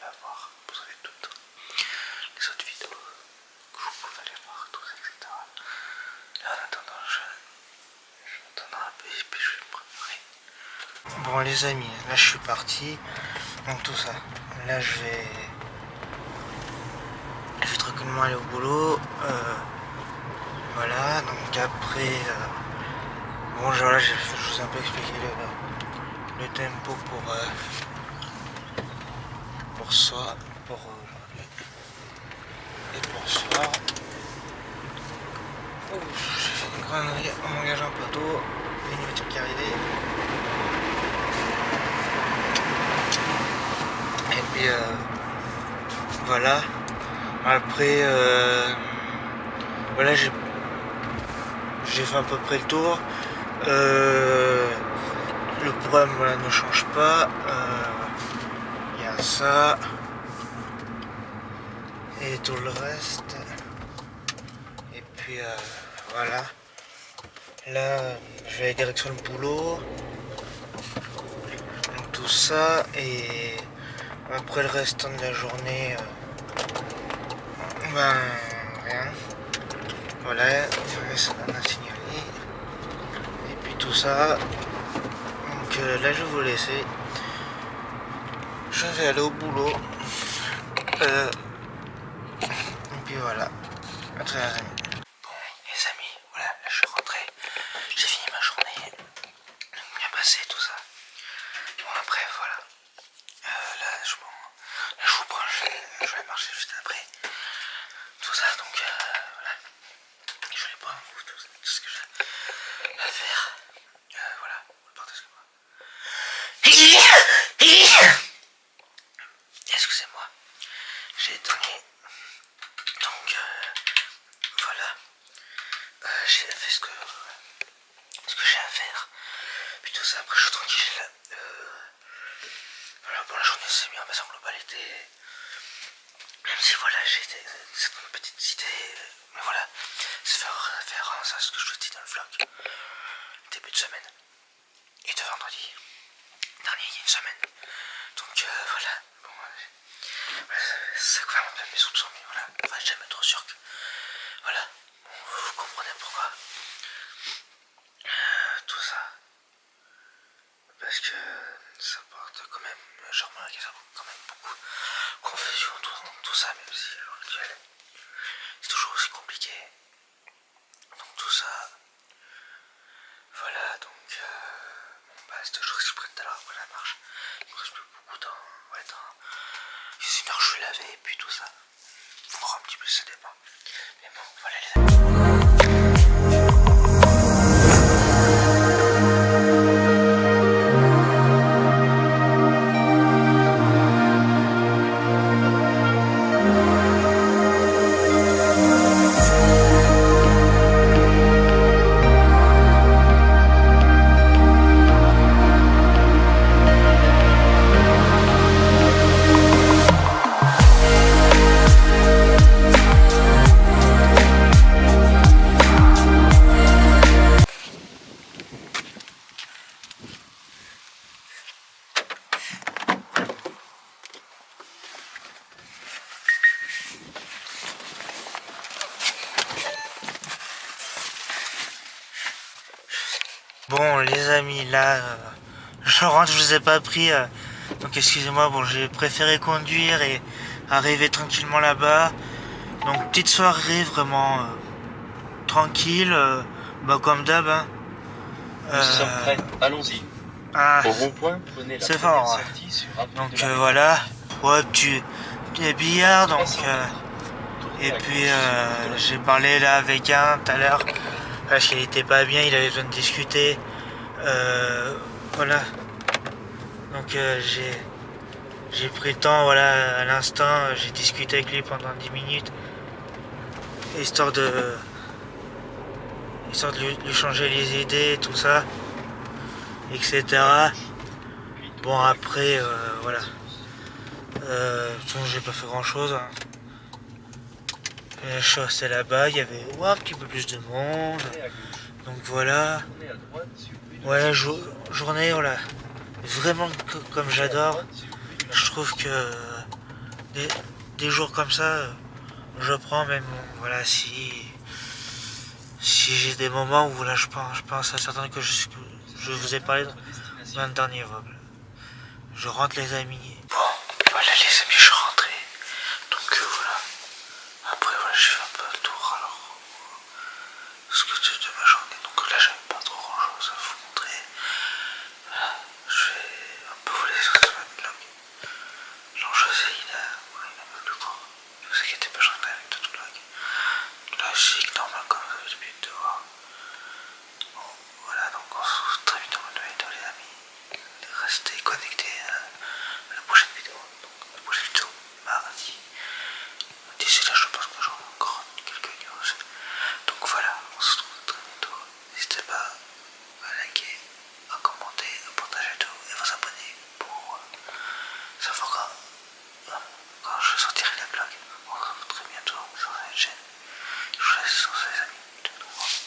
à voir. Vous avez toutes les autres vidéos que vous pouvez aller voir, tout ça, etc. Là, en attendant, je vais attendre un peu et puis je vais me préparer. Bon les amis, là je suis parti. Donc tout ça. Là je vais tranquillement aller au boulot. Voilà, donc après bon voilà, je vous ai un peu expliqué le tempo pour soi, pour aujourd'hui et pour ce soir. J'ai fait une connerie en m'engageant pas d'eau, une voiture qui est arrivée. Et puis voilà. Après voilà, j'ai fait à peu près le tour. Le programme voilà, ne change pas. Il y a ça et tout le reste. Et puis voilà. Là, je vais direction le boulot. Donc tout ça et après le restant de la journée, ben rien. Voilà, ça donne un signalé. Et puis tout ça. Donc là je vais vous laisser. Je vais aller au boulot. Et puis voilà. À très les amis. Bon les amis, voilà, là je suis rentré. J'ai fini ma journée. Bien passé tout ça. Bon après voilà. Là je vous prends, je vais marcher juste après. Tout ça donc voilà. Je vais prendre tout ce que j'ai à faire. Voilà, excusez-moi. Excusez-moi, j'ai étonné. Donc voilà, j'ai fait ce que j'ai à faire. Puis tout ça, après je suis tranquille. Voilà, pour la journée c'est bien passé en globalité. Même si voilà, j'ai certaines petites idées. Mais voilà, c'est faire référence à ce que je vous dis dans le vlog. Début de semaine. Et de vendredi dernier, il y a une semaine. Donc voilà, bon, ça confirme un peu mes soupçons, mais voilà, enfin jamais trop sûr que. Voilà, bon, vous comprenez pourquoi. Tout ça. Parce que ça porte quand même, j'ai remarqué ça quand même beaucoup de confusion, tout ça, même si le rituel c'est toujours aussi compliqué. Donc tout ça. Voilà, donc bah, c'est toujours ce que je prête tout à l'heure après la marche. Il me reste plus beaucoup de temps. Ouais, c'est une heure que je suis lavé et puis tout ça. Faut voir un petit peu, ça dépend. Mais bon, voilà les amis. Bon les amis, là je rentre, je vous ai pas pris, donc excusez-moi, bon j'ai préféré conduire et arriver tranquillement là-bas. Donc petite soirée vraiment tranquille, bah comme d'hab hein. Nous sommes prêts, allons-y. Au rond-point, prenez la première sortie sur Avenue donc de la voilà, ouais, petit billard, donc et puis j'ai parlé là avec un tout à l'heure parce qu'il était pas bien, il avait besoin de discuter. Voilà, donc j'ai pris le temps, voilà, à l'instant j'ai discuté avec lui pendant 10 minutes histoire de lui changer les idées, tout ça, etc. Bon après voilà, j'ai pas fait grand chose hein. La chose c'est là-bas, il y avait un petit peu plus de monde, donc voilà. Ouais, journée, voilà, vraiment comme j'adore. Je trouve que des jours comme ça, je prends même, voilà, si j'ai des moments où là je pense à certains que je vous ai parlé dans le dernier vlog. Je rentre les amis. Bon, voilà les amis, je suis rentré. Donc voilà. Après voilà, j'ai fait un peu le tour alors. Ce que de ma journée. Donc là